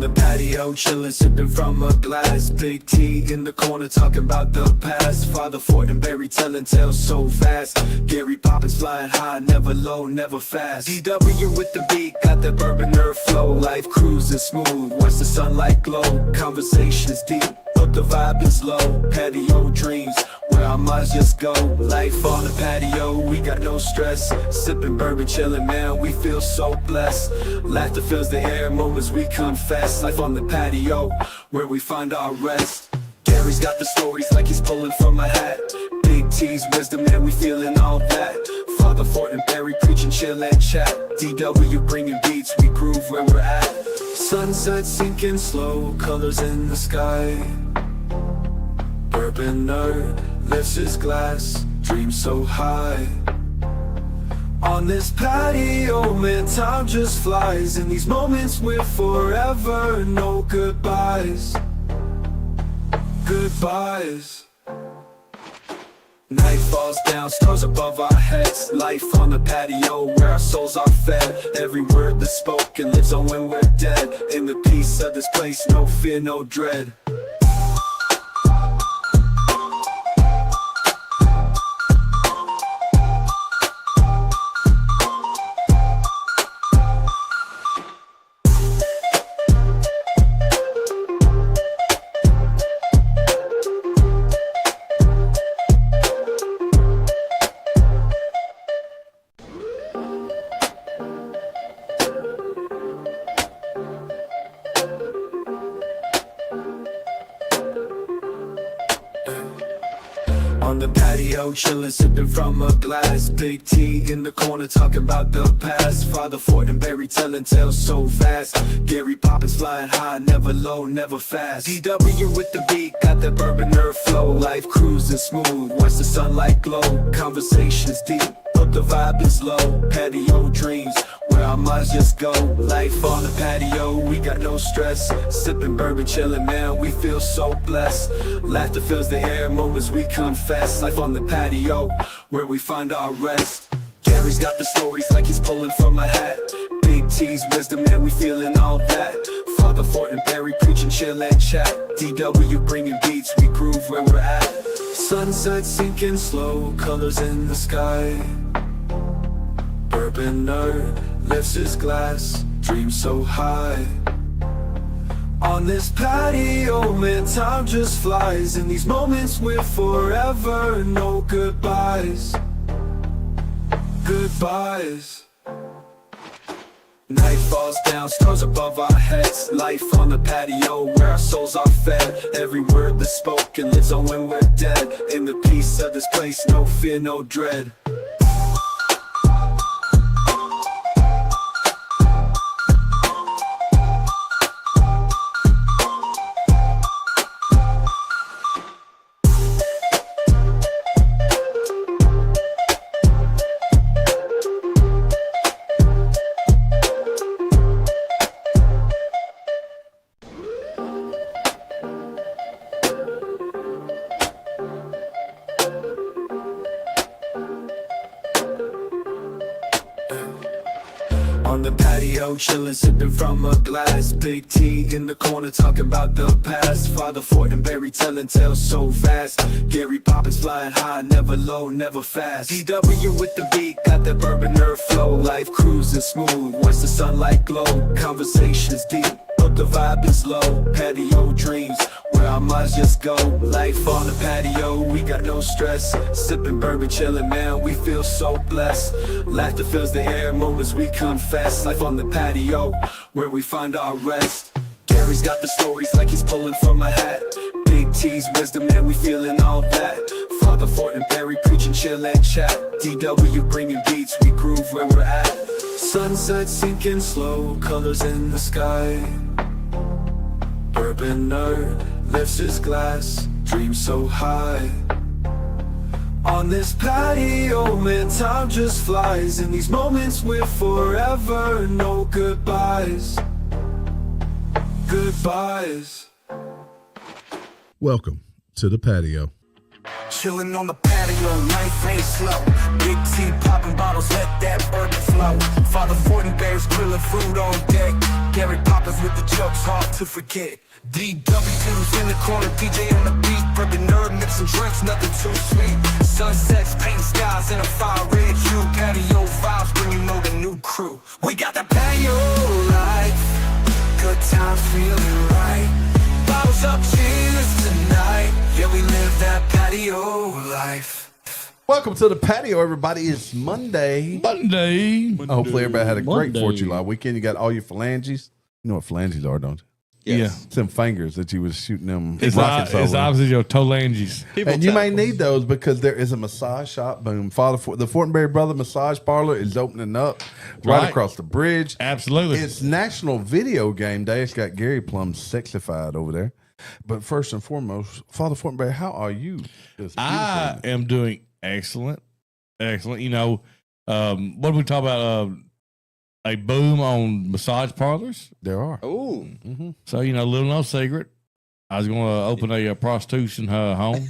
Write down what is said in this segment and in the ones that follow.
the patio, chillin', sipping from a glass. Big T in the corner, talking about the past. Father Fortenberry telling tales so fast. Gary Poppins flying high, never low, never fast. DW with the beat, got that bourbon nerve flow. Life cruising smooth, watch the sunlight glow. Conversations deep, but the vibe is low. Patio dreams, where our minds just go. Life on the patio, we got no stress. Sipping bourbon, chillin', man, we feel so blessed. Laughter fills the air, moments we confess. Life on the patio, where we find our rest. Gary's got the stories like he's pulling from a hat. Big T's wisdom, man, we feeling all that. Father Fortenberry preaching, chill and chat. DW bringing beats, we groove where we're at. Sunset sinking slow, colors in the sky. Bourbon nerd lifts his glass, dreams so high. On this patio, man, time just flies. In these moments we're forever, no goodbyes. Goodbyes. Night falls down, stars above our heads. Life on the patio, where our souls are fed. Every word that's spoken lives on when we're dead. In the peace of this place, no fear, no dread. On the patio, chillin', sipping from a glass. Big T in the corner, talking about the past. Father Fortenberry telling tales so fast. Gary Poppins flying high, never low, never fast. DW with the beat, got that bourbon nerve flow. Life cruising smooth, watch the sunlight glow. Conversations deep, but the vibe is low. Patio dreams, where our minds just go. Life on the patio, we got no stress. Sipping bourbon, chillin', man, we feel so blessed. Laughter fills the air, moments we confess. Life on the patio, where we find our rest. Gary's got the stories like he's pulling from a hat. Big T's wisdom, man, we feeling all that. Father Fortenberry preaching, chill and chat. DW bringing beats, we groove where we're at. Sunset sinking slow, colors in the sky. Bourbon nerd lifts his glass, dreams so high. On this patio, man, time just flies. In these moments we're forever, no goodbyes. Goodbyes. Night falls down, stars above our heads. Life on the patio, where our souls are fed. Every word that's spoken lives on when we're dead. In the peace of this place, no fear, no dread. On the patio, chillin', sipping from a glass. Big T in the corner, talking about the past. Father Fortenberry telling tales so fast. Gary Poppins flying high, never low, never fast. DW with the beat, got that bourbon nerve flow. Life cruising smooth, watch the sunlight glow. Conversations deep, but the vibe is low. Patio dreams, where our minds just go. Life on the patio, we got no stress. Sipping bourbon, chillin', man, we feel so blessed. Laughter fills the air, moments we confess. Life on the patio, where we find our rest. Gary's got the stories like he's pulling from a hat. Big T's wisdom, man, we feeling all that. Father Fortenberry preaching, chill and chat. DW bringing beats, we groove where we're at. Sunset sinking slow, colors in the sky. Bourbon nerd lifts his glass, dreams so high. On this patio, man, time just flies. In these moments we're forever, no goodbyes. Goodbyes. Welcome to the patio. chilling on the patio, life ain't slow. Big T popping bottles, let that bourbon flow. Father Fortenberry's grilling food on deck. Gary Poppins with the jokes, hard to forget. DW's in the corner, DJ on the beat. Bourbon nerd, mixing drinks, nothing too sweet. Sunsets, paint skies in a fire red hue. Patio vibes when you know the new crew. We got the patio life, good times feeling right. Bottles up, cheers tonight. Yeah, we live that patio life. Welcome to the patio, everybody. It's Monday. Hopefully everybody had a great 4th of July weekend. You got all your phalanges. You know what phalanges are, don't you? Yes. Yeah. It's them fingers that you was shooting them It's rockets over. It's obviously your tolanges. And you may need those because there is a massage shop. Boom. The Fortenberry Brother Massage Parlor is opening up right across the bridge. Absolutely. It's National Video Game Day. It's got Gary Plum sexified over there. But first and foremost, Father Fortenberry, how are you? I am doing excellent. Excellent. You know, what did we talk about? A boom on massage parlors. There are. Oh. Mm-hmm. So, you know, little no secret. I was going to open a prostitution home.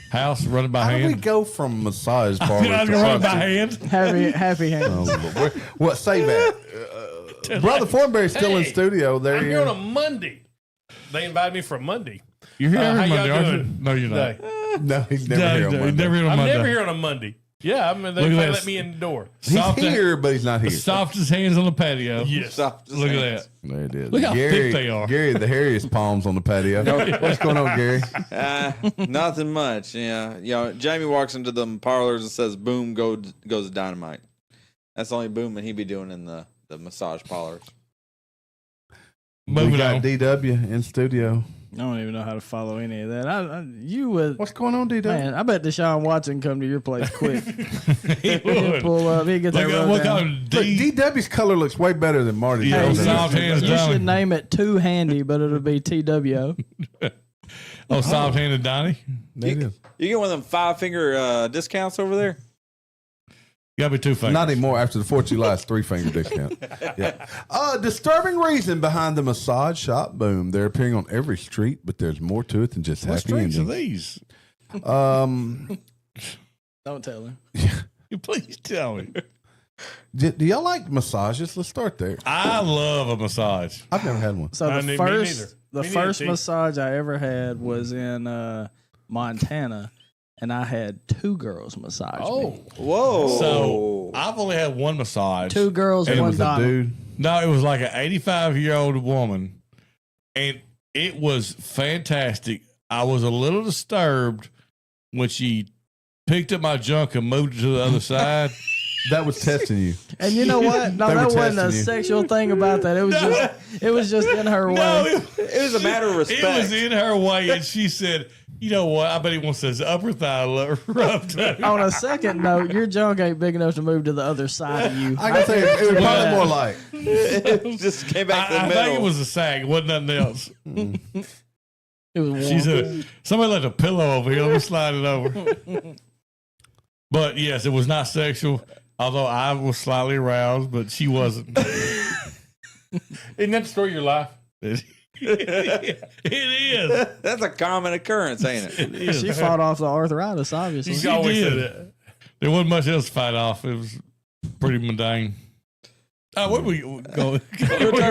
House, run it by How hand. do we go from massage parlor I was to going to run it by prostitution? hand. Happy hands. Oh, what? Say that. Brother Fortenberry's still in studio. There I'm he here is. on a Monday. They invited me for a Monday. You're here every how Monday, y'all aren't you? doing No, you're not. today? No, he's never here on Monday. Never here on I'm Monday. never here on a Monday. Yeah, I mean, they Look at finally this. let me in the door. He's here, but he's not here. Softest hands on the patio. Yes. Look at that. There it is. Look how Gary, thick they are. Gary, the hairiest palms on the patio. What's going on, Gary? Nothing much. Yeah. You know, Jamie walks into the parlors and says, boom, goes dynamite. That's the only booming he be doing in the massage parlors. We Moving got on. DW in studio. I don't even know how to follow any of that. You would, What's going on, DW? man. I bet Deshaun Watson come to your place quick. He He'll would. pull up. He get that Look at rub what down. kind of Look, D. DW's color looks way better than Marty's. Yeah, Hey, soft hands you Donnie. should name it Too Handy, but it'll be TWO. Oh, soft handed Donnie. There it is. You get one of them 5-finger discounts over there? You got to be 2 fingers. Not anymore. After the 4th of July, it's 3-finger discount. Yeah. Disturbing reason behind the massage shop boom. They're appearing on every street, but there's more to it than just What happy streets are endings. these? Don't tell him. You please tell me. Do y'all like massages? Let's start there. I love a massage. I've never had one. So Me the neither. first Me neither, first T. massage I ever had was in Montana, and I had 2 girls massage me. Whoa. So I've only had one massage. 2 girls, And it one was a Donald. dude. No, it was like an 85-year-old woman, and it was fantastic. I was a little disturbed when she picked up my junk and moved it to the other side. That was testing you. And you know what? No, They were that wasn't a testing you. sexual thing about that. It was just in her way. No, It was a matter of respect. it was in her way, and she said, "You know what? I bet he wants his upper thigh rubbed." On a second note, your junk ain't big enough to move to the other side of you. I can say it was probably more like. It just came back to the I middle. think it was a sag. It wasn't nothing else. It was warm. She said, "Somebody left a pillow over here. Let me slide it over." But yes, it was not sexual. Although I was slightly aroused, but she wasn't. Isn't that the story of your life? It is. That's a common occurrence, ain't it? It is. She fought off the arthritis, obviously. She always did. said that. There wasn't much else to fight off. It was pretty mundane. Where we go? We're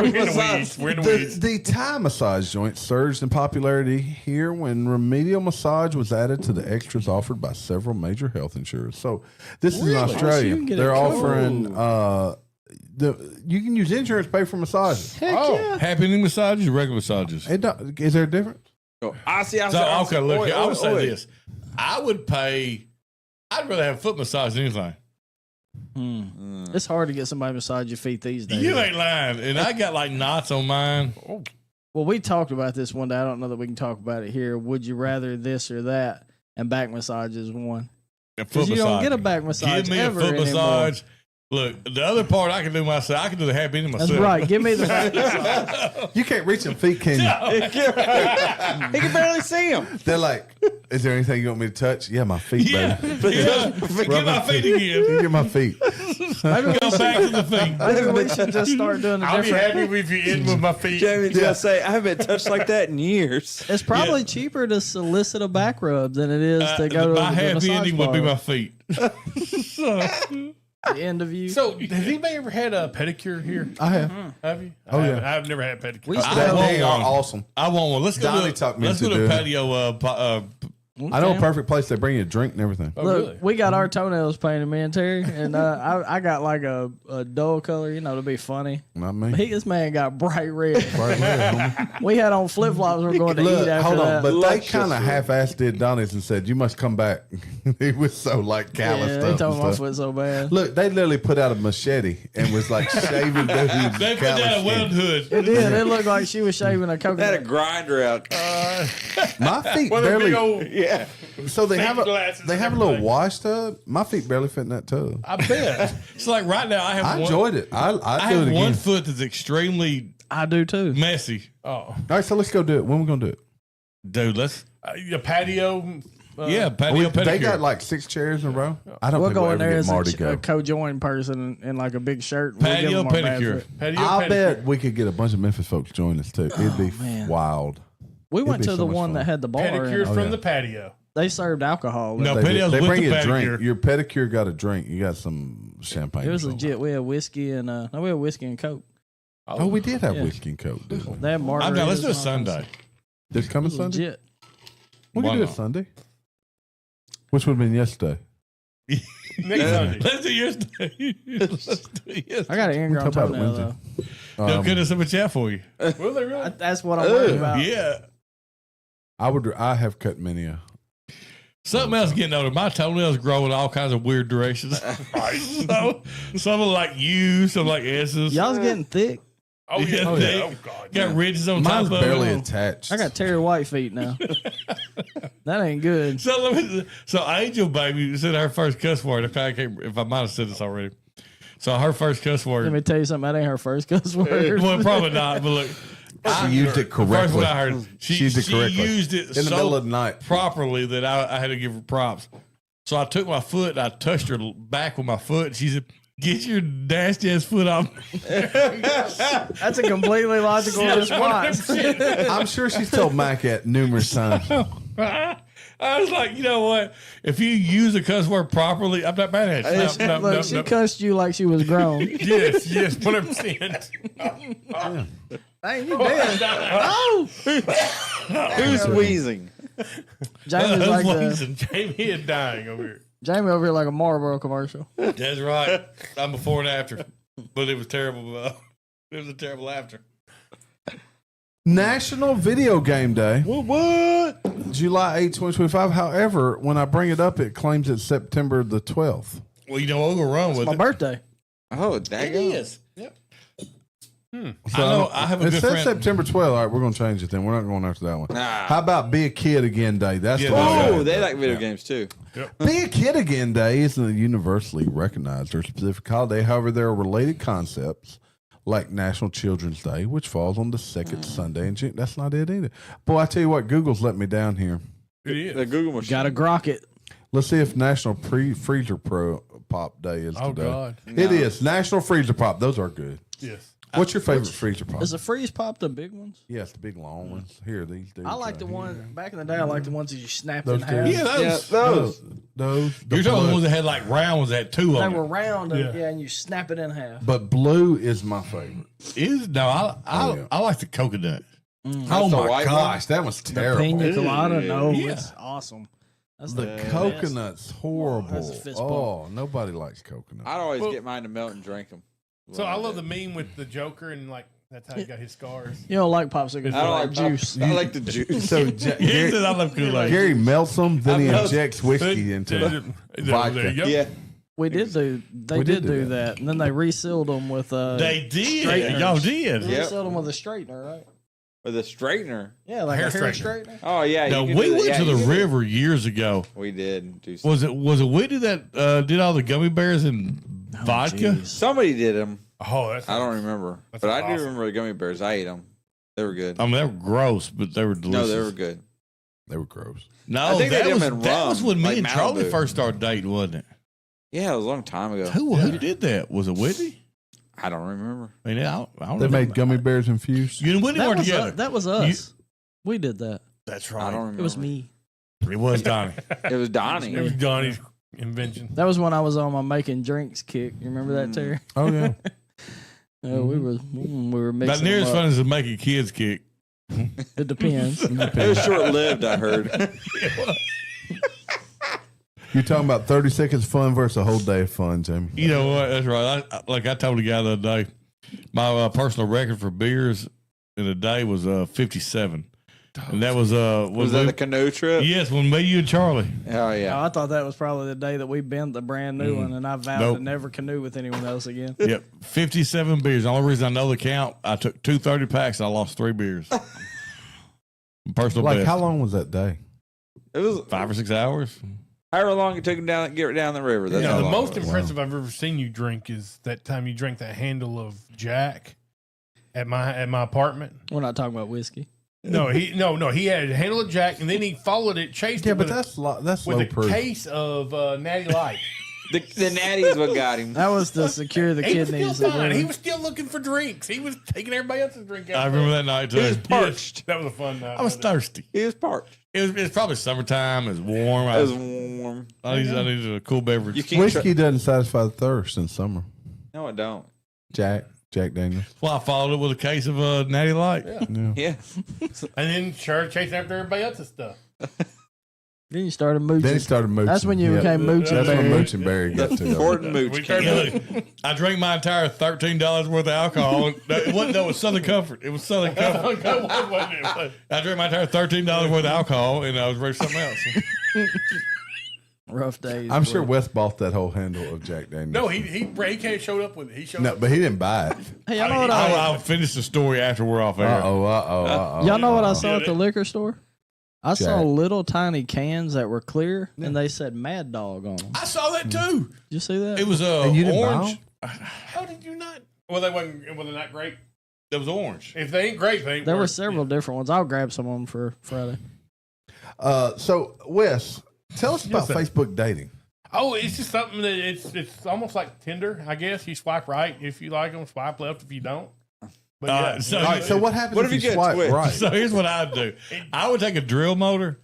in the weeds. We're in the weeds. The Thai massage joint surged in popularity here when remedial massage was added to the extras offered by several major health insurers. So this is in So you Australia. can get They're it offering you can use insurance to pay for massages. Heck yeah. Happy massages, regular massages. Is there a difference? Oh, I see. So okay, look, I would say this: I would pay. I'd rather have a foot massage than anything. It's hard to get somebody to massage your feet these days. You ain't lying, and I got like knots on mine. Well, we talked about this one day. I don't know that we can talk about it here. Would you rather this or that? And back massage is one. And foot Because you don't massage. get a back massage Give me a ever foot anymore. massage. Look, the other part I can do myself. I can do the happy ending myself. That's right. Give me the back massage. You can't reach them feet, can you? He can barely see him. They're like, is there anything you want me to touch? Yeah, my feet, Yeah, baby. yeah. Get my feet again. Get my feet. Maybe Go back to the feet. maybe we should just start doing a I'll be different. happy if you end with my feet. Jamie's gonna say, I haven't touched like that in years. It's probably cheaper to solicit a back rub than it is to go to My the happy massage ending would be parlor. my feet. The end of you. So, has anybody ever had a pedicure here? I have. Have you? Oh, yeah. I've never had pedicure. We They want are one. awesome. I want one. Let's go Donnie to talked me let's go into to doing it. patio. I know a perfect place. They bring you a drink and everything. Oh, Look, really? we got our toenails painted, me and Terry, and I got like a dull color, to be funny. Not me. This man got bright red. Right there, homie. We had on flip flops. We're going to Look, eat after hold on, that. but they Luscious kind of red. half-assed did Donnie's and said, "You must come back." He was so like callous yeah, stuff. they told and my stuff. foot so bad. Look, they literally put out a machete and was like shaving dudes. They put down a weld hood. It did. It looked like she was shaving a They had a coconut. grinder out. My feet Well, they're barely. big old. Yeah. So they have glasses they and have a little everything. wash tub. My feet barely fit in that tub. I bet. It's like right now I have I one. enjoyed it. I I do it have again. one foot that's extremely I do too. messy, Oh, All right, so let's go do it. When we gonna do it? dude. Let's a patio. yeah, patio pedicure. They got like 6 chairs in a row. I don't We'll think go we'll in ever there get as Marty a go. co-joined person in like a big shirt. We'll give patio them our bad pedicure. foot. Patio I'll pedicure. bet we could get a bunch of Memphis folks join us too. It'd be man. wild. We went be to so the much one fun. that had the bar. in Pedicure it. from yeah. the patio. They served alcohol. No, They, pedio's they with bring the you a pedicure. drink. Your pedicure got a drink. You got some champagne. It was or something. legit. We had whiskey and we had whiskey and coke. Oh, we did have Yeah. whiskey and coke, didn't we? They had margaritas. I'm down. Let's do a and all kinds of Sunday. stuff. This coming It was Sunday? legit. We Why can do it not? Sunday. Which would have been yesterday. Next Sunday. Let's do yesterday. Let's do yesterday. I got an ingrown Talk about it toenail Wednesday. though. They'll get us a chat for you. Will they really? That's what I'm worried about. Yeah. I have cut many a. Something else getting older. My toenails grow in all kinds of weird directions. So some are like U, some like S's. Y'all's getting thick. Oh, yeah. Yeah, Oh, they- yeah. Oh, God. Got ridges on Mine's top of barely it. attached. I got Terry White feet now. That ain't good. So Angel Baby said her first cuss word. I can't, if I might have said this already. So her first cuss Let me word. tell you something. That ain't her first cuss word. Well, probably not. But look, She used it the first correctly. one I heard, she used it correctly. used it in the so middle of the night. properly that I had to give her props. So I took my foot and I touched her back with my foot. And she said, "Get your nasty ass foot off." That's a completely logical response. I'm sure she's told Mac that numerous times. I was like, you know what? If you use a cuss word properly, I'm not mad at you. Look, she cussed you like she was grown. Yes, 100%. Hey, you dead. Oh! Who's wheezing? Jamie's like Jamie is dying over here. Jamie over here like a Marlboro commercial. That's right. I'm before and after, but it was terrible. It was a terrible after. National Video Game Day, What? July 8, 2025. However, when I bring it up, it claims it's September the 12th. Well, you know, we'll go run with My it. birthday. Oh, dang It is. Yep. So I know. I have a it good says friend. September 12th. All right, we're going to change it then. We're not going after that one. Nah. How about Be a Kid Again Day? That's Yeah, the one. Oh, I they got. like video Yeah. games too. Be a Kid Again Day isn't universally recognized or specific holiday. However, there are related concepts like National Children's Day, which falls on the second Sunday in June. That's not it either. Boy, I tell you what, Google's let me down here. It is. The Google machine. Got to grok it. Let's see if National Freezer Pop Day is Oh, today. God. It is National Freezer Pop. Those are good. Yes. What's your favorite freezer pop? Is the freeze pop the big ones? Yes, the big long ones. Here, these dudes. I like right the here. one back in the day. I like the ones that you snapped Those in half. dudes. Yeah, Yeah, those. those. Those. the You're talking blue. the ones that had like round ones that had two They on were it. round, and, Yeah. yeah, and you snap it in half. But blue is my favorite. Is no, yeah. I like the coconut. Oh the my white gosh, that was The terrible. pina colada, no, Yeah. it's awesome. That's The best. coconut's horrible. That's a fist Oh, nobody likes coconut. I'd always Well- get mine to melt and drink them. So I love the meme with the Joker and like that's how he got his scars. You don't like popsicles, I don't like like juice. I like the juice. So He said I love Kool-Aid. Gary melts them, then he I melt- injects whiskey into it. Vodka. There you go. yeah. We did do. They We did did do do that, and then they resealed them with. They did. Straighteners. Y'all did. They Yep. resealed them with a straightener, right? With a straightener. Yeah, like Hair a hair straightener. straightener. Oh yeah. No, you can we do that. went Yeah, to you the can do river years ago. that. We did do some. Was it Whitney that did all the gummy bears and vodka? jeez. Somebody did them. Oh, that's I don't remember, That but I sounds do awesome. remember the gummy bears. I ate them. They were good. I mean, they were gross, but they were delicious. No, they were good. They were gross. No, I think they that did was them in that was rum, when me like and Charlie Malibu. first started dating, wasn't it? Yeah, it was a long time ago. Who did that? Was it Whitney? I don't remember. I mean, I don't They know. made gummy bears infused. You and Whitney That weren't was, together. that was us. We did that. That's I right. don't remember. It was me. It was Donnie. It was Donnie. It was Donnie's invention. That was when I was on my making drinks kick. You remember that, Terry? Oh yeah. We were mixing. About near them as up. fun as making kids kick. It depends. It was short lived, I heard. You're talking about 30 seconds of fun versus a whole day of fun, Jamie. You know what? That's right. I told the guy the other day, my personal record for beers in a day was 57, and that was Was that the canoe trip? yes, when me, you, and Charlie. Oh, Oh, yeah. I thought that was probably the day that we bent the brand new one, and I vowed Nope. to never canoe with anyone else again. Yep, 57 beers. The only reason I know the count, I took 2 30 packs. And I lost 3 beers. Personal Like, best. how long was that day? It was 5 or 6 hours. however long it took him get down the river. That's Yeah, how the long most it was. impressive I've ever seen you drink is that time you drank that handle of Jack at my apartment. We're not talking about whiskey. No, he had a handle of Jack, and then he followed it, chased Yeah, it but with, that's with low a proof. case of Natty Light. The natty is what got him. That was to secure the He was kidneys. still of fine. the- He was still looking for drinks. He was taking everybody else's drink out. I remember that night too. He was parched. That was a fun night. I was wasn't it? thirsty. He was parched. It was probably summertime. It was warm. It was warm. I needed a cool beverage. You can't Whiskey doesn't satisfy the thirst in summer. No, I don't. Jack Daniels. Well, I followed it with a case of Natty Light. Yeah. Yeah. And then sure chasing after everybody else's stuff. Then you started mooching. Then he started mooching. That's when you became mooching. That's when Barry. Mooch and Barry got to. Ford Mooch. We came turned up. I drank my entire $13 worth of alcohol. It wasn't. That was Southern Comfort. It was Southern Comfort. I drank my entire $13 worth of alcohol, and I was ready for something else. Rough days. I'm sure bro. Wes bought that whole handle of Jack Daniels. No, he came showed up with it. He showed No, up. but he didn't buy it. Hey, y'all know what I I'll finish the story after we're off air. y'all know what I saw at the liquor store? I saw Jack. little tiny cans that were clear, and they said Mad Dog on them. I saw that too. Did you see that? It was And you didn't buy orange. How did you not? Well, they wasn't. Well, they're not great. It was orange. If they ain't great, they ain't There were worth- several different ones. I'll grab some of them for Friday. So Wes, tell us about sir. Facebook dating. Oh, it's just something that it's almost like Tinder, I guess. You swipe right if you like them, swipe left if you don't. But yeah, so- All right, so what happens What if if you you get swipe twitched? right? So here's what I'd do. I would take a drill motor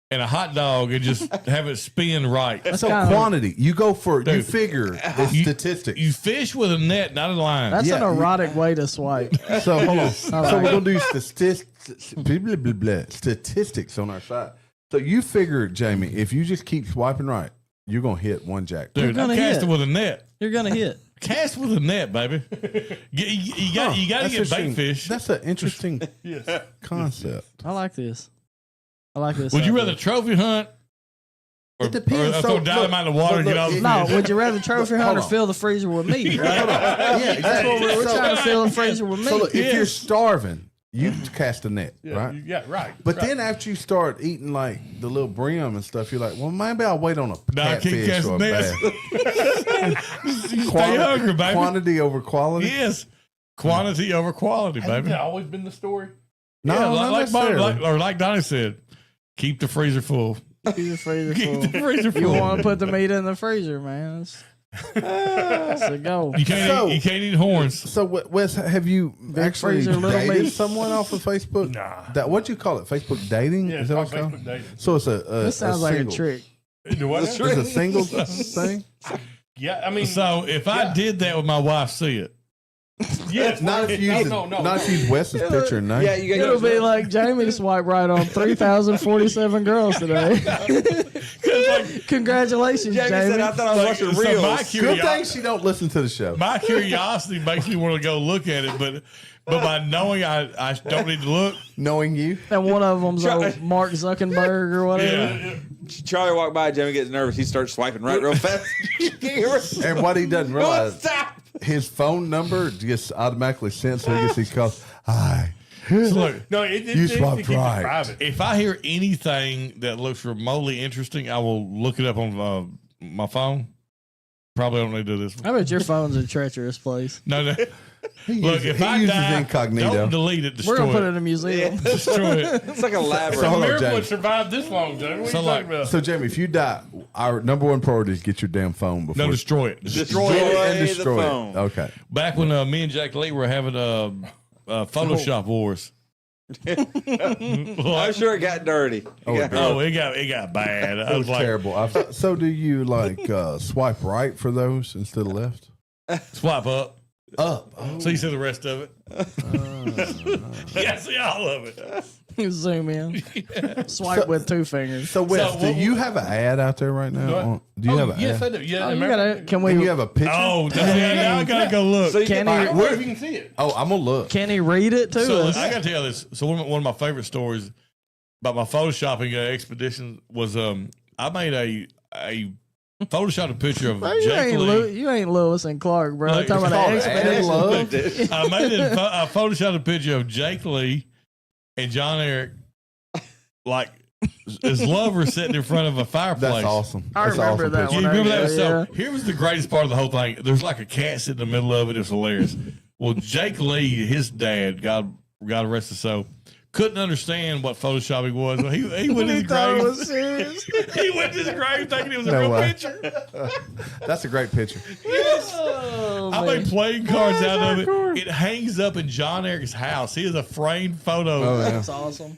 and a hot dog and just have it spin right. So kinda- quantity, you go for you Dude. figure it's You- statistics. You fish with a net, not a line. That's an Yeah, you- erotic way to swipe. So hold on. I So like we're gonna do statistics on our side. So you figure, Jamie, if you just keep swiping right, you're gonna hit one jack. Dude, I'm gonna casting hit. with a net. You're gonna hit. Cast with a net, baby. You got to That's get bait interesting. fish. That's an interesting yes. concept. I like this. I like this. Would you idea. rather trophy hunt or, It depends. or So, throw dynamite in the water and look, get all the look, fish? No, would you rather trophy Hold hunt or on. fill the freezer with me? Right? Yeah, That's what we're so, trying to fill the freezer with me. so look, if Yes. you're starving, you cast a net, Yeah, right? yeah, right. But right. then after you start eating like the little brim and stuff, you're like, well, maybe I'll wait on a No, I keep catfish or a casting bass. nets. You stay hungry, baby. Quantity over quality. Yes. Quantity over quality, Hasn't baby. that always been the story? No, Yeah, not like, necessarily. like Donnie said, keep the freezer full. Keep the freezer Keep the full. freezer You full. want to put the meat in the freezer, man. That's a go. You can't So- eat horns. So, Wes, have you actually freezer, little dated meat. someone off of Facebook? Nah. That what you call it? Facebook dating? Yeah, Is it's that called what it's called? Facebook dating. So it's This sounds like a single. trick. Do what? It's a single thing. Yeah, I mean, So if I did that with my wife, see it. yes, Not if you use no. not if you use Wes's picture and name. Yeah, you got It'll be like Jamie swipe right on 3,047 girls today. Congratulations, Jamie Jamie. said, I thought I was watching So reels. my Good curiosity, thing she don't listen to the show. my curiosity makes me want to go look at it, but by knowing I don't need to look, Knowing you, And one of them's old Mark Zuckerberg or whatever. yeah. Charlie walked by, Jamie gets nervous. He starts swiping right real fast. and what he doesn't No, realize, stop. his phone number gets automatically sent, so he gets these calls. Hi. So look, No, You swiped keep it right. private. if I hear anything that looks remotely interesting, I will look it up on my phone. Probably don't need to do this one. I bet your phone's a treacherous place. No, Look, if I uses die, incognito. don't delete it. Destroy We're gonna put it it. in a museum. Destroy it. It's like a labyrinth. So hold on, Miracle Jamie. would survive this long, Joe. What So are you like- talking about? So, Jamie, if you die, our number one priority is get your damn phone before. No, destroy it. Destroy and the destroy phone. it. Okay. Back when me and Jack Lee were having Photoshop wars. I'm sure it got dirty. Oh, it did. Oh, it got bad. I It was was like, terrible. So, do you like swipe right for those instead of left? swipe up. Up. Oh. So you see the rest of it. Yeah, see all of it. Zoom in. Swipe with 2 fingers. So, Wes, So do what- you have an ad out there right now? What? Do you have an yes, ad? I do. Yeah, Oh, you America- gotta, can And we? you have a picture? Oh, now I gotta go look. So you Can can, I he? don't know if you can see it. Oh, I'm gonna look. Can he read it to So us? I gotta tell you this. So one of my favorite stories about my photoshopping expedition was I made a photoshopped picture of Bro, you, Jake ain't Lee. you ain't Lewis and Clark, bro. Like, Talking it's about called the Ad expedition. Love. I made a photoshopped a picture of Jake Lee and John Eric, like his lover sitting in front of a fireplace. That's awesome. I That's remember awesome that picture. You one. remember that? Yeah. So here was the greatest part of the whole thing. There's like a cat sitting in the middle of it. It was hilarious. Well, Jake Lee, his dad, God rest his soul, couldn't understand what photoshopping was. He went to his thought it was grave. serious. He went to his grave thinking it was a No real way. picture. That's a great picture. Oh, I man. made playing cards out of it. It hangs up in John Eric's house. He has a framed photo. Oh, yeah. That's awesome.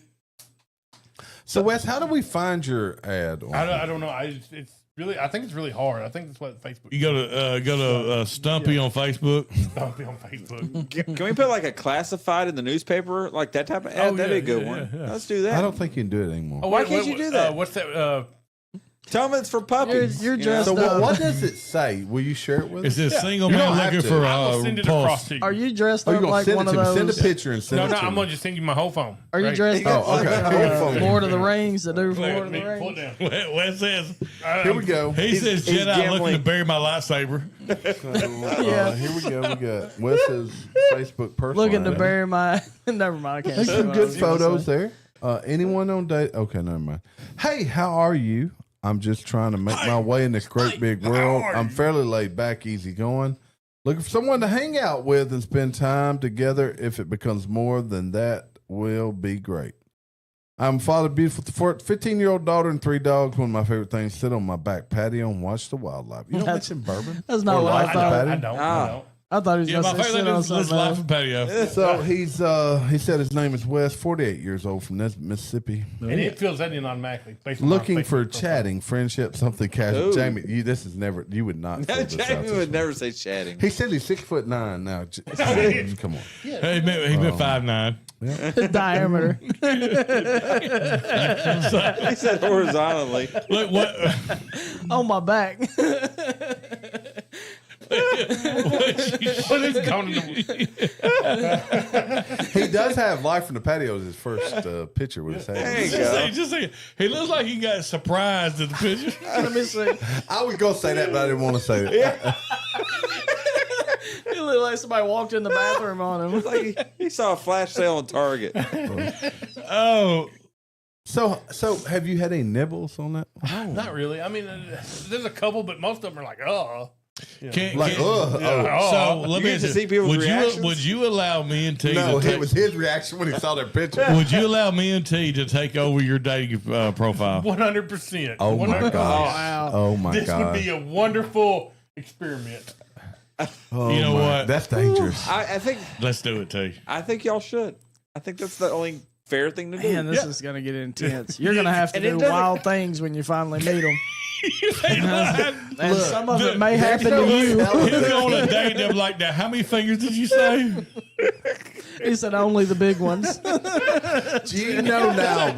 So, Wes, how do we find your ad? I don't know. It's really. I think it's really hard. I think that's what Facebook. You go to Stumpy on Facebook. Don't be on Facebook. can we put like a classified in the newspaper, like that type of ad? Oh, That'd be a yeah, good yeah, one. yeah. Let's do that. I don't think you can do it anymore. Oh, Why can't you do that? What's that? Tell them it's for puppies. You're you know? dressed So, up. what does it say? Will you share it with It us? says single You man don't have looking to. for I will send it pulse. across to you. Are you dressed Are you up gonna like send one it of to me? those? Send a picture and send No, it no. to I'm me. gonna just send you my whole phone. Are you Right. dressed up Oh, like okay. Lord of the Rings, the dude from Lord of the Pull Rings? it down. Wes says Here we go. he says he's Jedi looking gambling. to bury my lightsaber. Yeah. Here we go. We got Wes's Facebook personal. Looking to ad. bury my. Never mind. I can't There's say some what I good was gonna photos say. there. Anyone on date? Okay, never mind. Hey, how are you? I'm just trying to make my way in this great big world. I'm fairly laid back, easy going. Looking for someone to hang out with and spend time together. If it becomes more than that, will be great. I'm a father, beautiful 15-year-old daughter and 3 dogs. One of my favorite things: sit on my back patio and watch the wildlife. You don't That's- mention bourbon. That's not Or what I life I in the thought. patio? don't. I don't. Ah. I don't. I thought he was Yeah, my going to favorite sit thing on is this something life else. and patio. So he said his name is Wes, 48 years old from Mississippi. And it fills that in automatically. based on my Looking Facebook for profile. chatting, friendship, something casual. Ooh. Jamie, you you would not. fill this out Jamie this would way. never say chatting. He said he's 6'9" now. Come on. He been 5'9". Diameter. He said horizontally. Look what. On my back. What is going on? He does have life from the patio as his first picture with his There hand. you go. Just say, he looks like he got surprised at the picture. Let me see. I was gonna say that, but I didn't want to say it. He looked like somebody walked in the bathroom on him. Like he saw a flash sale on Target. Oh, So have you had any nibbles on that? Not really. I mean, there's a couple, but most of them are like, oh. can't, Like, can't- oh. So let You me get to ask see you, people's reactions? would you allow me and T No, to it take, was his reaction when he saw that picture. would you allow me and T to take over your dating profile? 100%. Oh my 100%. gosh! Wow. Oh my This would god! be a wonderful experiment. Oh You know my- what? That's dangerous. I think Let's do it, T. y'all should. I think that's the only fair thing to do. Man, this is going to get intense. You're going to have to And it do doesn't- wild things when you finally meet them. And Look, some of it may happen to you. He's on a date. They're like, now, how many fingers did you say? He said only the big ones. Do you know now,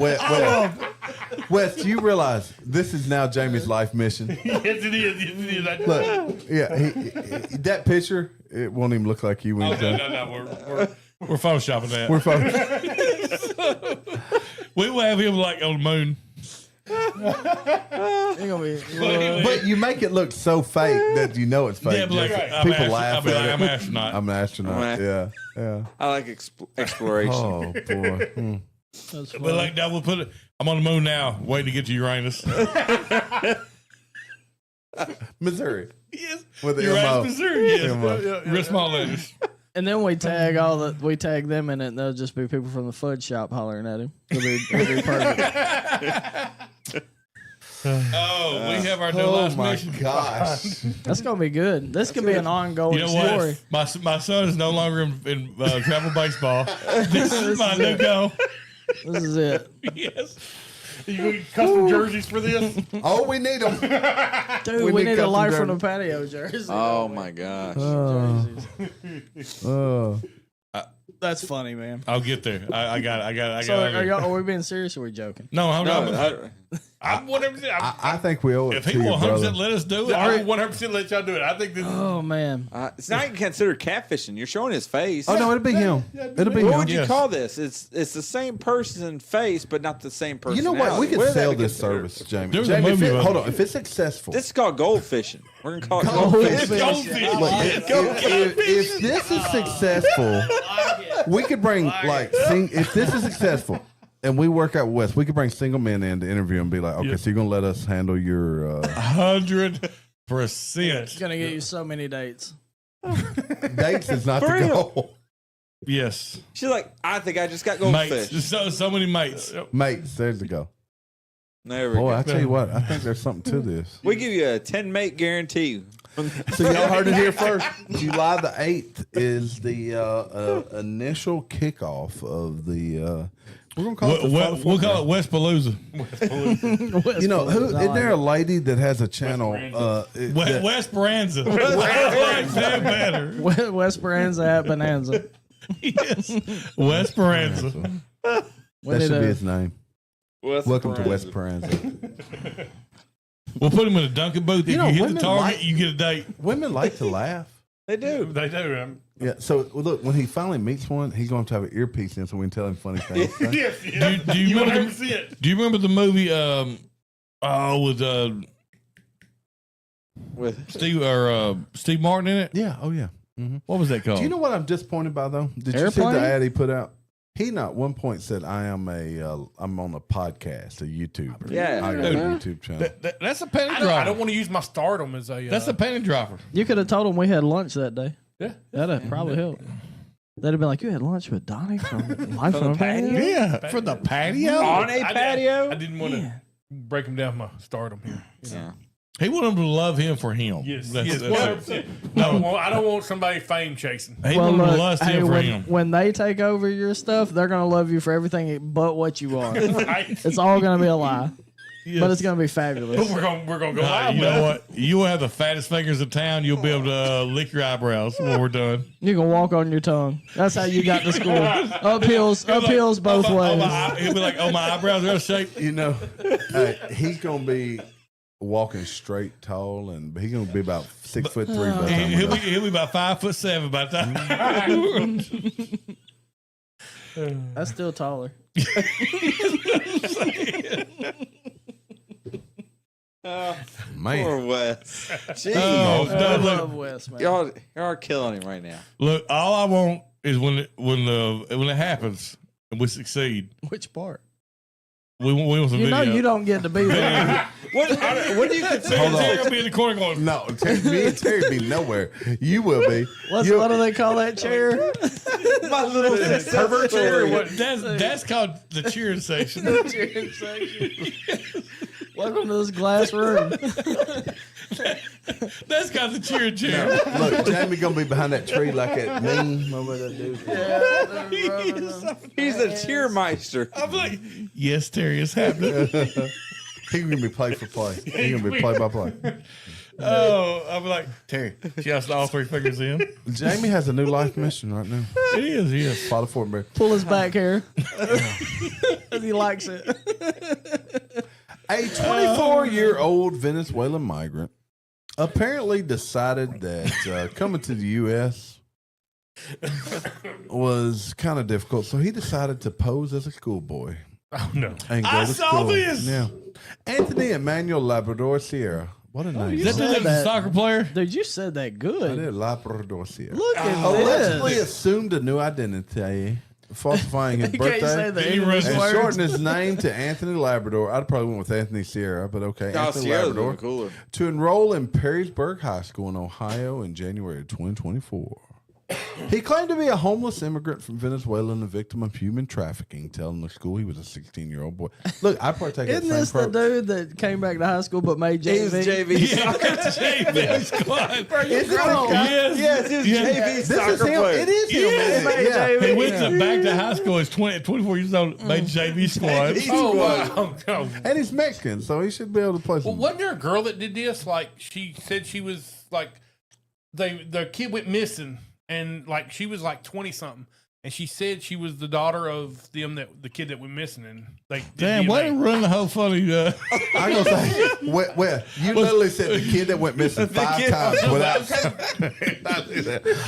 Wes? Do you realize this is now Jamie's life mission? Yes, it is. Yes, it is. Look, yeah, he that picture, it won't even look like you when he's done. No. We're photoshopping that. We're focused. We will have him like on the moon. Ain't gonna be, But you make it look so fake that you know it's fake. Yeah, but like, Just- I'm people laugh at I'm it. an astronaut. I'm an astronaut. Yeah. I like exploration. Oh boy. Hmm. that's But funny. like, now we'll put it. I'm on the moon now, waiting to get to Uranus. Missouri Yes. with the Uranus, MO. Missouri. Yes. MO. Real small letters. And then we tag them in it, and there'll just be people from the fudge shop hollering at him. It'll be perfect. Oh, we have our new last mission. gosh. That's gonna be good. This could be an ongoing You know story. what? My son is no longer in travel baseball. This is my new goal. This is it. Yes. You gonna get custom jerseys for this? Oh, we need them. Dude, we need a custom life from the jerseys. patio jersey. Oh my gosh. That's funny, man. I'll get there. I got it. So are we being serious or are we joking? No, I'm No, not. I'm 100%. I think we owe it If to he you, will 100% brother. let us do it, I will 100% let y'all do it. I think this is. Oh man. it's not even considered catfishing. You're showing his face. Oh no, it'll be him. It'll be What him. would you Yes. call this? It's the same person's face, but not the same person. You know what? We could sell this service, Jamie. There's a Jamie, movie about hold it. on. If it's successful, This is called gold fishing. We're gonna call it Goldfish. gold fishing. if this is successful, we could bring if this is successful and we work out West, we could bring single men in to interview and be like, okay, so you're gonna let us handle your 100%. It's gonna get you so many dates. dates is not For the real? goal. Yes. She's like, I think I just got Mates. goldfish. So many mates. Mates, there's the go. There we Boy, go. I tell you what, I think there's something to this. We give you a 10 mate guarantee. So y'all heard it here first. July the 8th is the initial kickoff of the. We're gonna call it. We'll call it West Palooza. You know, isn't there a lady that has a channel? West Speranza. That better. West Speranza at Bonanza. Yes. West Speranza. That should be his name. Welcome to West Esperanza. Speranza. We'll put him in a Dunkin' booth. If You know, you hit the women target, like- you get a date. Women like to laugh. They do. They do. Yeah. So look, when he finally meets one, he's going to have an earpiece in, so we can tell him funny things. right? Yes. Do you remember 100%. Do you remember the movie? With Steve Martin in it? Yeah. Oh yeah. What was that called? Do you know what I'm disappointed by though? Did you Airplane? see the ad he put out? He not one point said I'm on a podcast, a YouTuber. Yeah. I got a YouTube channel. That's a penny dropper. I don't want to use my stardom as a. That's a penny dropper. You could have told them we had lunch that day. Yeah. That'd have probably helped. They'd have been like, you had lunch with Donnie from Life from the Patio? Yeah, for the patio. on a patio. I didn't want to break him down my stardom here. Yeah. He wanted them to love him for him. Yes. That's- 100%. I don't want somebody fame chasing. He Well, wanted them to look, lust hey, him for when, him. when they take over your stuff, they're going to love you for everything but what you are. Right? It's all going to be a lie, Yes. but it's going to be fabulous. We're gonna go Nah, live. you with know it. what? You will have the fattest fingers in town. You'll be able to lick your eyebrows when we're done. You can walk on your tongue. That's how you got to school. Uphills both ways. He'll be like, "Oh, my eyebrows are out of shape." You know, hey, he's gonna be walking straight, tall, and he's gonna be about 6'3" by the time we're He'll done. be about 5'7" by the time. That's still taller. Man. Poor Wes. Jeez. Oh, I no, look, love Wes, man. Y'all are killing him right now. look! All I want is when it happens and we succeed. Which part? We want some You know video. you don't get to be there. What do you consider? Hold on. Terry will be in the corner going. No, me and Terry be nowhere. You will be. What do they call that chair? My little pervert chair. What? That's called the cheering section. Cheering section. Welcome to this glass room. That's called the cheering chair. Look, Jamie gonna be behind that tree like that meme. Remember that dude? He's a cheermeister. I'm like, yes, Terry, it's happening. He's gonna be play for play. He's gonna be play by play. Oh, I'm like, Terry, just all three fingers in. Jamie has a new life mission right now. It is, yes. Father Fortenberry. Pull his back hair. He likes it. A 24-year-old Venezuelan migrant apparently decided that coming to the U.S. was kind of difficult, so he decided to pose as a schoolboy Oh no. and go I to saw school. this. Yeah, Anthony Emmanuel Labrador Sierra. What a name! Is that said the dude, that. soccer player? Dude, you said that I good. did Labrador Sierra. Look at Allegedly this. assumed a new identity, falsifying his You can't say birthday. the English And words. shortened his name to Anthony Labrador. I'd probably went with Anthony Sierra, but okay. Oh, Anthony Sierra's Labrador. even cooler. To enroll in Perrysburg High School in Ohio in January of 2024. He claimed to be a homeless immigrant from Venezuela and a victim of human trafficking, telling the school he was a 16-year-old boy. Look, I partake in Isn't the this same the dude that came back to high school but made He was JV? JV Yeah, soccer. JV squad. Is it wrong? Yes. Yes, he was Yeah. JV This soccer is him. player. It is him. Yeah. Isn't it? Yeah. He went back to high school. He's 24 years old. Made JV squad. Oh, wow. Oh. And he's Mexican, so he should be able to play Well, some. wasn't there a girl that did this? Like, she said she was like, the kid went missing, and like she was like 20 something, and she said she was the daughter of the kid that went missing, and they did Damn, DNA. way to run the whole funny. I'm going to say, well, you literally said the kid that went missing 5 times without.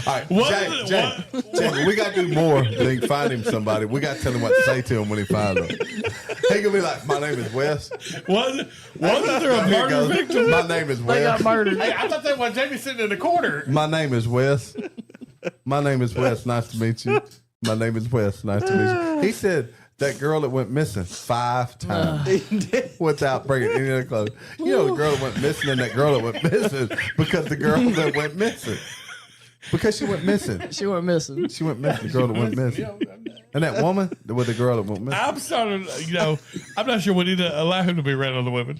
All right, What- Jamie, we got to do more than find him somebody. We got to tell him what to say to him when he finds him. He going to be like, my name is Wes. Wasn't there a Here it murder goes. victim? My name is They got Wes. murdered. Hey, I thought that was Jamie sitting in the corner. My name is Wes. My name is Wes. Nice to meet you. My name is Wes. Nice to meet you. He said that girl that went missing 5 times without bringing any other clothes. You know, the girl that went missing and that girl that went missing because the girl that went missing. Because she went missing. She went missing. She went missing. The girl that went missing. And that woman with the girl that went missing. I'm starting, I'm not sure we need to allow him to be around other women.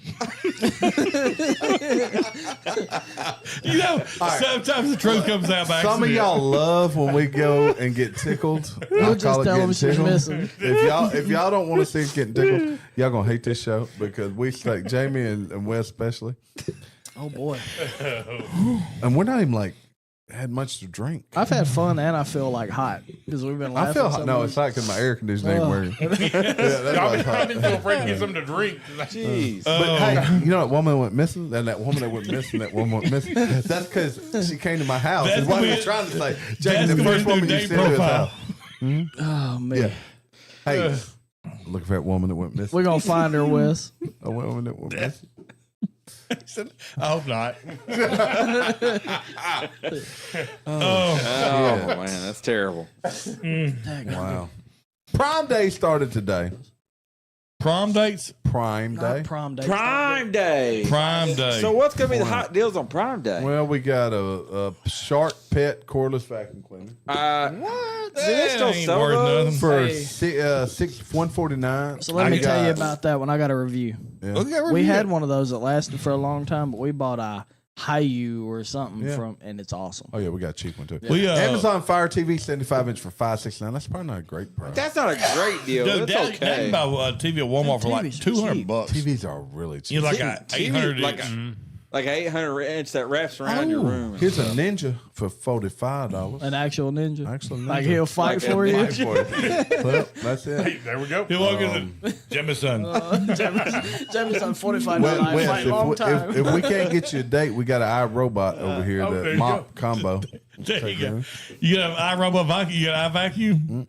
Sometimes the truth comes out by Some of accident. y'all love when we go and get tickled. We'll I just call it tell getting them she's tickled. missing. If y'all don't want to see us getting tickled, y'all gonna hate this show because we like Jamie and Wes especially, Oh boy, and we're not even like had much to drink. I've had fun and I feel like hot because we've been laughing. I feel so hot. No, much. it's not because my air conditioning ain't working. Yeah, that's why it's I've been so hot. afraid to get something to drink. Jeez. But hey, you know that woman went missing, and that woman that went missing, that woman went missing. That's because she came to my house. That's That's what gonna I'm be- trying to say. that's Jamie, the gonna first be woman their you date sent to his profile. house. Oh man, Yeah. Hey, look for that woman that went missing. we're gonna find her, Wes. A woman that went missing. I hope not. Oh man, that's terrible. Wow. Prime Day started today. Prom dates? Prime Day. Not prom day. Prime Day. Prime Day. So what's gonna be the hot deals on Prime Day? Well, we got a Shark Pet cordless vacuum cleaner What? Do they still ain't sell worth those? nothing. for $149. So let me tell you about that one. I got a review. Yeah. We had one of those that lasted for a long time, but we bought a Hayu or something Yeah. from, and it's awesome. Oh yeah, we got a cheap one too. We, Amazon Fire TV 75-inch for $569. That's probably not a great price. That's not a great deal. Dude, That's Dad okay. can buy a TV at Walmart for like TVs are $200. cheap. TVs are really cheap. You know, like a TV 800 like a- Like an 800 inch that wraps around your room. Here's a Ninja for $45. An actual ninja. Actual Ninja. Like he'll fight Like a for you. Fight for it. Well, that's it. Hey, there we go. He walks in, Jemison. Jamie's on 45 Well, night Wes, fight long time. if we can't get you a date, we got an iRobot over here, there the you mop combo. There you go. You got an iRobot vacuum. You got an iVacuum.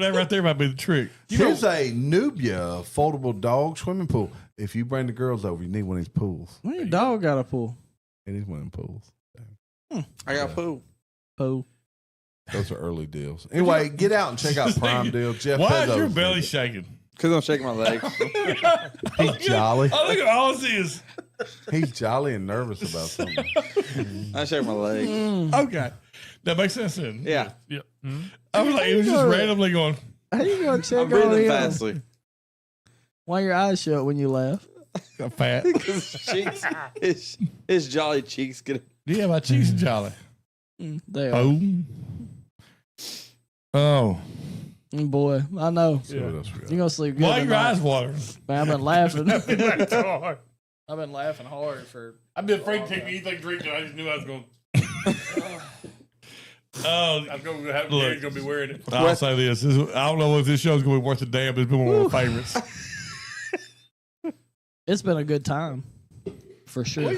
That right there might be the trick. Here's a Nubia foldable dog swimming pool. If you bring the girls over, you need one of these pools. When your dog got a pool. It is one of them pools. I got pool. Pool. Those are early deals. Anyway, get out and check out Prime Deal. Jeff Why Bezos is your is belly it. shaking? Because I'm shaking my legs. He's jolly. Oh, look at all this is. He's jolly and nervous about something. I shake my legs. Okay. That makes sense then. Yeah. Yeah. I was like, it was just randomly going, How you gonna check I'm on breathing him? fastly. Why your eyes shut when you laugh? fat. His cheeks, his jolly cheeks get. Yeah, my cheeks are jolly. They are. Oh. Oh. Boy, I know. See what else we got. You're gonna sleep good. Why are your tonight. eyes watering? Man, I've been laughing. That's hard. I've been laughing hard for. I've been afraid to take anything to drink, and I just knew I was going. Oh, I was going to have Look. Gary's going to be wearing it. I'll say this. I don't know if this show's going to be worth a damn, but it's been one of my favorites. It's been a good time, for sure.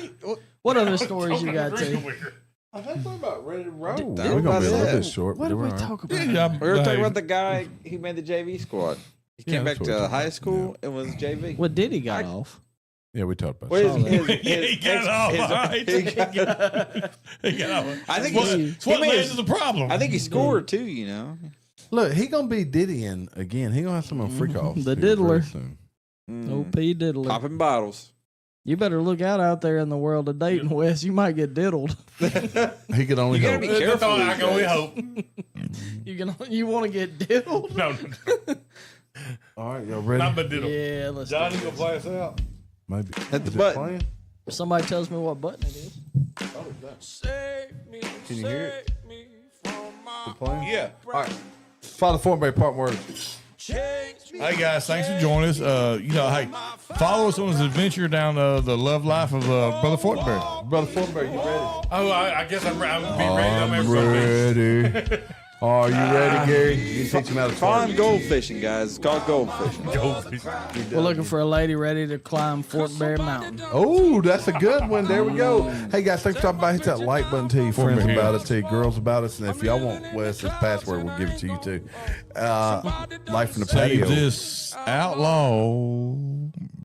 What other stories you got, T? I think we're about ready to roll. That We're going to be a was little it. bit short. What but did we we're all right. talk about? We were talking about the guy who made the JV squad. He Yeah, came back that's what we're to talking high about. school and was JV. What did he got off? Yeah, we talked about What is that. Yeah, he got off, all right. he got- He got off. I think It's what he made led his- to the problem. I think he scored too. You know. Look, he going to be Diddying again. He going to have some freak offs. The here very diddler. soon. Mm. OP Diddler. Popping bottles. You better look out there in the world of dating, Wes. You might get diddled. He can only You gotta hope. be That's careful. all I these can only days. hope. You want to get diddled? No, All right, y'all ready? not but diddle. Yeah, let's. Johnny, do gonna play us out. Maybe. Hit the Is it button. playing? it. Somebody tells me what button it is. Can you hear it? Is it playing? Yeah. All right. Father Fortenberry, part words. Hey guys, thanks for joining us. Hey, follow us on this adventure down the love life of Brother Fortenberry. Brother Fortenberry, you ready? Oh, I guess I'm be ready. I'm ready. Are you ready, Gary? You can teach him how to Climb twerk. gold fishing, guys. It's called gold fishing. We're looking for a lady ready to climb Fortenberry Mountain. Oh, that's a good one. There we go. Hey, guys, thanks for stopping by. Hit that like button. Tell your friends Fortenberry. about us. Tell your girls about us. And if y'all want Wes's password, we'll give it to you, too. Life from the Save patio. this outlaw.